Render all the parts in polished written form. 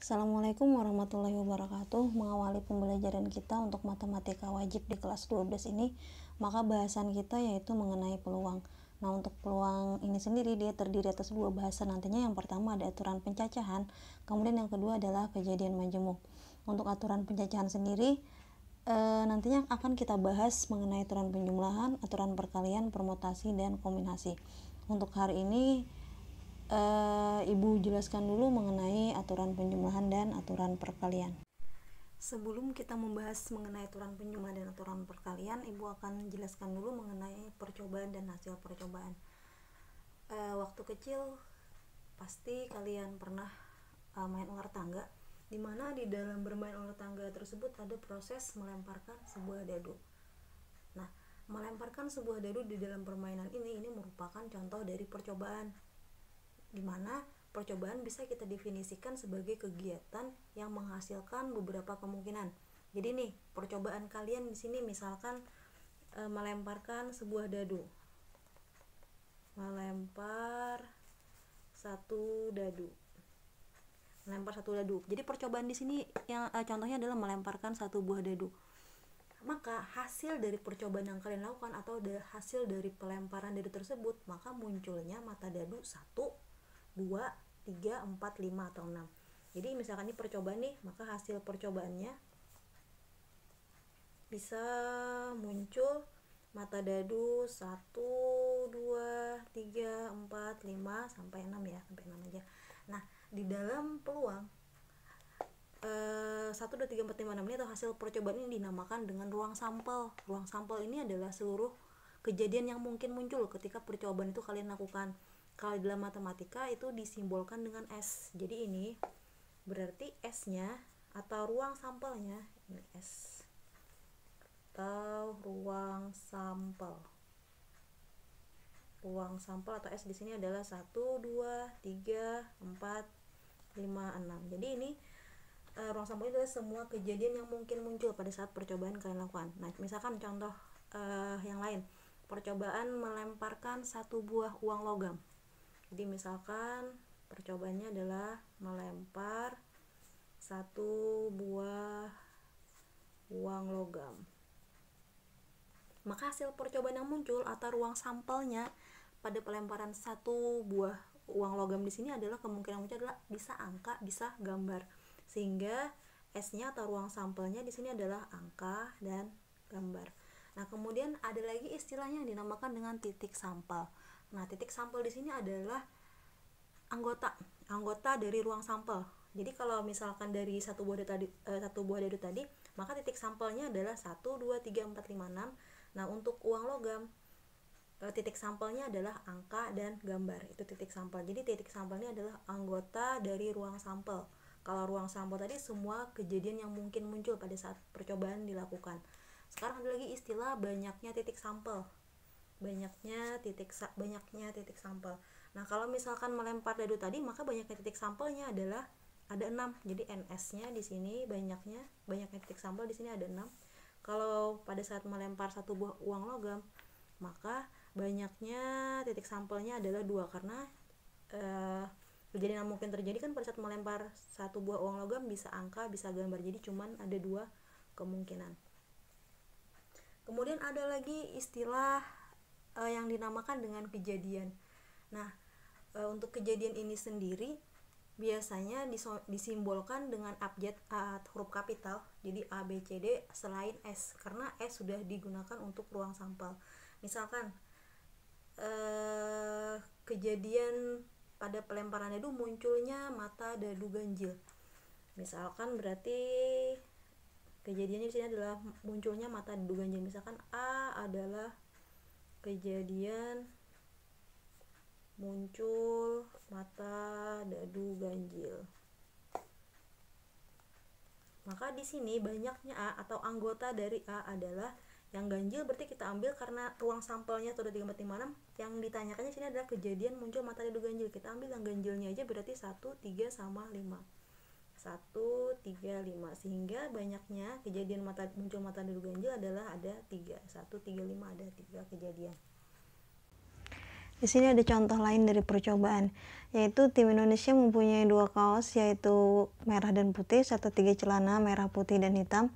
Assalamualaikum warahmatullahi wabarakatuh. Mengawali pembelajaran kita untuk matematika wajib di kelas 12 ini, maka bahasan kita yaitu mengenai peluang. Nah, untuk peluang ini sendiri dia terdiri atas dua bahasan nantinya. Yang pertama ada aturan pencacahan, kemudian yang kedua adalah kejadian majemuk. Untuk aturan pencacahan sendiri nantinya akan kita bahas mengenai aturan penjumlahan, aturan perkalian, permutasi, dan kombinasi. Untuk hari ini Ibu jelaskan dulu mengenai aturan penjumlahan dan aturan perkalian. Sebelum kita membahas mengenai aturan penjumlahan dan aturan perkalian, Ibu akan jelaskan dulu mengenai percobaan dan hasil percobaan. Waktu kecil pasti kalian pernah main ular tangga, dimana di dalam bermain ular tangga tersebut ada proses melemparkan sebuah dadu. Nah, melemparkan sebuah dadu di dalam permainan ini merupakan contoh dari percobaan, di mana percobaan bisa kita definisikan sebagai kegiatan yang menghasilkan beberapa kemungkinan. Jadi nih, percobaan kalian di sini misalkan melemparkan sebuah dadu. Melempar satu dadu. Jadi percobaan di sini yang contohnya adalah melemparkan satu buah dadu. Maka hasil dari percobaan yang kalian lakukan atau hasil dari pelemparan dadu tersebut, maka munculnya mata dadu 1, 2, 3, 4, 5, atau 6. Jadi misalkan ini percobaan nih, maka hasil percobaannya bisa muncul mata dadu 1, 2, 3, 4, 5, sampai 6 ya, sampai 6 aja. Nah, di dalam peluang 1, 2, 3, 4, 5, 6 ini atau hasil percobaan ini dinamakan dengan ruang sampel. Ruang sampel ini adalah seluruh kejadian yang mungkin muncul ketika percobaan itu kalian lakukan. Kalau dalam matematika itu disimbolkan dengan S. Jadi ini berarti S-nya atau ruang sampelnya, ini S atau ruang sampel. Ruang sampel atau S di sini adalah 1, 2, 3, 4, 5, 6. Jadi ini ruang sampel itu adalah semua kejadian yang mungkin muncul pada saat percobaan kalian lakukan. Nah, misalkan contoh yang lain, percobaan melemparkan satu buah uang logam. Jadi misalkan percobaannya adalah melempar satu buah uang logam. Maka hasil percobaan yang muncul atau ruang sampelnya pada pelemparan satu buah uang logam di sini adalah kemungkinan muncul adalah bisa angka, bisa gambar. Sehingga S-nya atau ruang sampelnya di sini adalah angka dan gambar. Nah, kemudian ada lagi istilahnya yang dinamakan dengan titik sampel. Nah, titik sampel di sini adalah anggota dari ruang sampel. Jadi kalau misalkan dari satu buah dadu tadi, maka titik sampelnya adalah 1, 2, 3, 4, 5, 6. Nah, untuk uang logam titik sampelnya adalah angka dan gambar. Itu titik sampel. Jadi titik sampelnya adalah anggota dari ruang sampel. Kalau ruang sampel tadi semua kejadian yang mungkin muncul pada saat percobaan dilakukan. Sekarang ada lagi istilah banyaknya titik sampel. Banyaknya titik sampel. Nah, kalau misalkan melempar dadu tadi, maka banyaknya titik sampelnya adalah ada 6. Jadi NS-nya di sini banyaknya titik sampel di sini ada 6. Kalau pada saat melempar satu buah uang logam, maka banyaknya titik sampelnya adalah 2, karena kejadian yang mungkin terjadi kan pada saat melempar satu buah uang logam bisa angka, bisa gambar. Jadi cuman ada 2 kemungkinan. Kemudian ada lagi istilah yang dinamakan dengan kejadian. Nah, untuk kejadian ini sendiri biasanya disimbolkan dengan abjad huruf kapital, jadi A, B, C, D selain S, karena S sudah digunakan untuk ruang sampel. Misalkan kejadian pada pelemparan dadu munculnya mata dadu ganjil. Misalkan berarti kejadiannya di sini adalah munculnya mata dadu ganjil. Misalkan A adalah kejadian muncul mata dadu ganjil. Maka di sini banyaknya A atau anggota dari A adalah yang ganjil, berarti kita ambil karena ruang sampelnya 1, 2, 3, 4, 5, 6. Yang ditanyakannya sini adalah kejadian muncul mata dadu ganjil. Kita ambil yang ganjilnya aja, berarti 1, 3, sama 5. 1, 3, 5. Sehingga banyaknya kejadian muncul mata dadu ganjil adalah ada 3. 1, 3, 5 ada 3 kejadian. Di sini ada contoh lain dari percobaan, yaitu tim Indonesia mempunyai 2 kaos, yaitu merah dan putih, serta 3 celana merah, putih, dan hitam.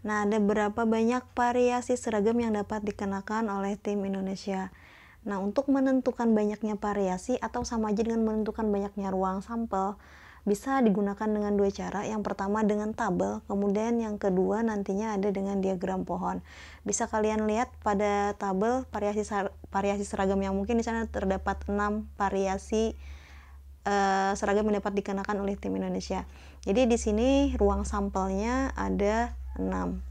Nah, ada berapa banyak variasi seragam yang dapat dikenakan oleh tim Indonesia? Nah, untuk menentukan banyaknya variasi atau sama aja dengan menentukan banyaknya ruang sampel, bisa digunakan dengan 2 cara. Yang pertama dengan tabel, kemudian yang kedua nantinya ada dengan diagram pohon. Bisa kalian lihat pada tabel variasi seragam yang mungkin di sana terdapat 6 variasi seragam yang dapat dikenakan oleh tim Indonesia. Jadi di sini ruang sampelnya ada 6.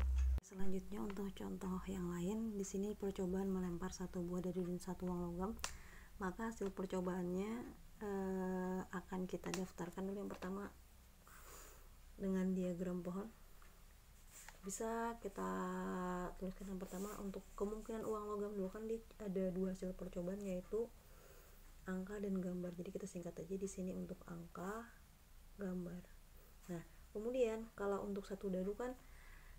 Selanjutnya untuk contoh yang lain, di sini percobaan melempar satu buah dadu dan satu uang logam. Maka hasil percobaannya akan kita daftarkan dulu. Yang pertama dengan diagram pohon. Bisa kita tuliskan yang pertama untuk kemungkinan uang logam dulu, kan ada 2 hasil percobaan, yaitu angka dan gambar. Jadi kita singkat aja di sini untuk angka, gambar. Nah, kemudian kalau untuk satu dadu kan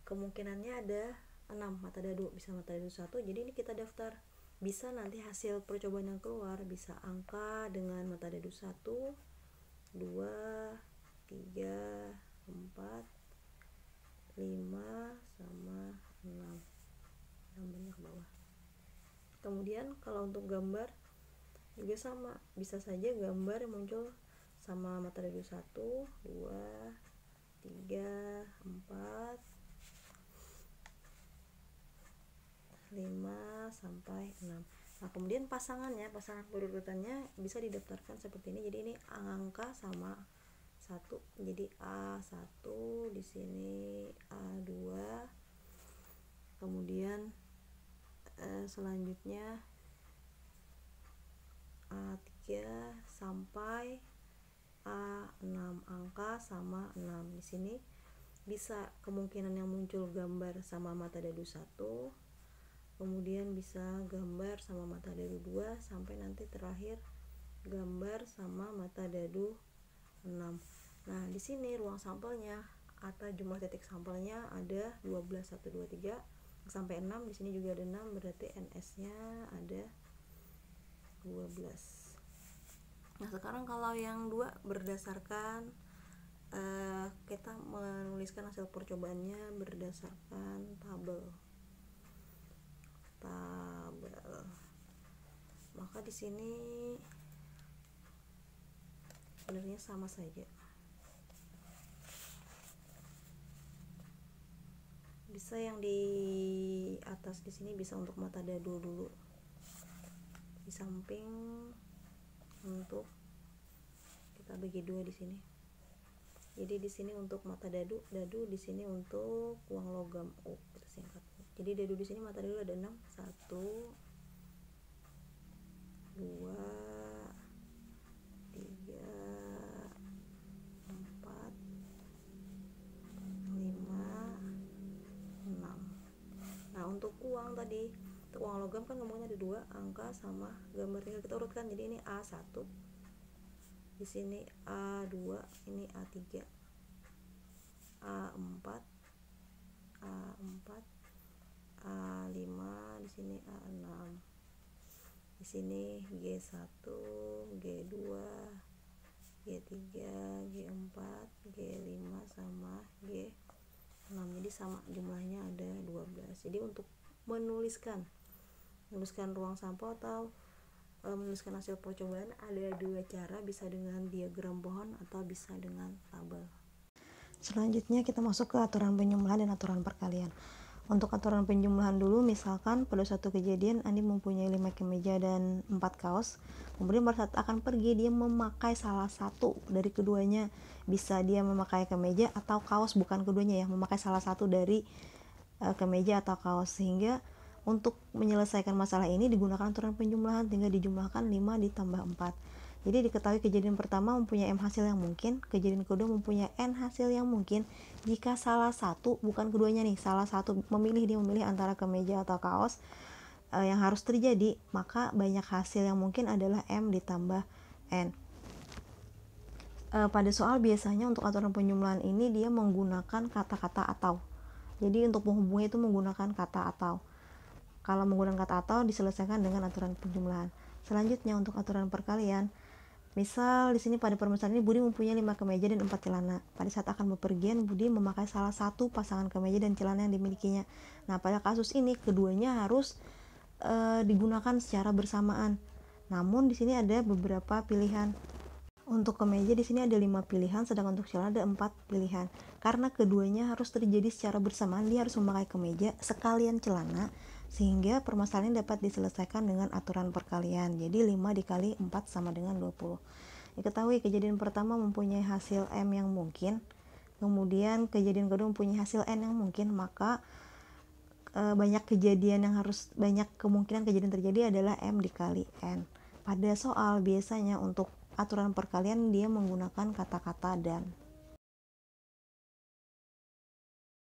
kemungkinannya ada 6 mata dadu, bisa mata dadu 1. Jadi ini kita daftar. Bisa nanti hasil percobaan yang keluar bisa angka dengan mata dadu 1, 2, 3, 4, 5 sama 6. Gambarnya ke bawah. Kemudian kalau untuk gambar juga sama, bisa saja gambar yang muncul sama mata dadu 1, 2, 3, 4, 5 sampai 6. Nah, kemudian pasangan berurutannya bisa didaftarkan seperti ini. Jadi ini angka sama 1. Jadi A1, di sini A2. Kemudian selanjutnya A3 sampai A6, angka sama 6. Di sini bisa kemungkinan yang muncul gambar sama mata dadu 1, kemudian bisa gambar sama mata dadu 2, sampai nanti terakhir gambar sama mata dadu 6. Nah, di sini ruang sampelnya atau jumlah titik sampelnya ada 12, 1, 2, 3 sampai 6. Di sini juga ada 6, berarti NS-nya ada 12. Nah, sekarang kalau yang 2 berdasarkan kita menuliskan hasil percobaannya berdasarkan tabel. Maka di sini sebenarnya sama saja. Bisa yang di atas di sini bisa untuk mata dadu dulu. Di samping untuk kita bagi 2 di sini. Jadi di sini untuk mata dadu, di sini untuk uang logam. Kita singkat. Jadi dadu di sini mata dadu ada 6, 1, 2, 3, 4, 5, 6. Nah, untuk uang tadi, untuk uang logam kan ngomongnya ada 2, angka sama gambar, tinggal kita urutkan. Jadi ini A1, di sini A2, ini A3, A4, A4, A5, di sini A6, di sini G1, G2, G3, G4, G5 sama G6. Jadi sama jumlahnya ada 12. Jadi untuk menuliskan ruang sampel atau menuliskan hasil percobaan ada 2 cara, bisa dengan diagram pohon atau bisa dengan tabel. Selanjutnya kita masuk ke aturan penjumlahan dan aturan perkalian. Untuk aturan penjumlahan dulu, misalkan pada suatu kejadian Andi mempunyai 5 kemeja dan 4 kaos. Kemudian pada saat akan pergi dia memakai salah satu dari keduanya. Bisa dia memakai kemeja atau kaos, bukan keduanya ya, memakai salah satu dari kemeja atau kaos. Sehingga untuk menyelesaikan masalah ini digunakan aturan penjumlahan, tinggal dijumlahkan 5 ditambah 4. Jadi diketahui kejadian pertama mempunyai M hasil yang mungkin, kejadian kedua mempunyai N hasil yang mungkin jika salah satu, bukan keduanya nih, salah satu dia memilih antara kemeja atau kaos. Yang harus terjadi, maka banyak hasil yang mungkin adalah M ditambah N. Pada soal biasanya untuk aturan penjumlahan ini dia menggunakan kata-kata atau. Jadi untuk penghubungnya itu menggunakan kata atau. Kalau menggunakan kata atau diselesaikan dengan aturan penjumlahan. Selanjutnya untuk aturan perkalian, misal di sini pada permasalahan ini Budi mempunyai 5 kemeja dan 4 celana. Pada saat akan bepergian, Budi memakai salah satu pasangan kemeja dan celana yang dimilikinya. Nah, pada kasus ini keduanya harus digunakan secara bersamaan. Namun di sini ada beberapa pilihan. Untuk kemeja di sini ada 5 pilihan, sedangkan untuk celana ada 4 pilihan. Karena keduanya harus terjadi secara bersamaan, dia harus memakai kemeja sekalian celana, sehingga permasalahan dapat diselesaikan dengan aturan perkalian. Jadi 5 dikali 4 sama dengan 20. Diketahui kejadian pertama mempunyai hasil M yang mungkin, kemudian kejadian kedua mempunyai hasil N yang mungkin, maka banyak kemungkinan kejadian terjadi adalah M dikali N. Pada soal biasanya untuk aturan perkalian dia menggunakan kata-kata dan.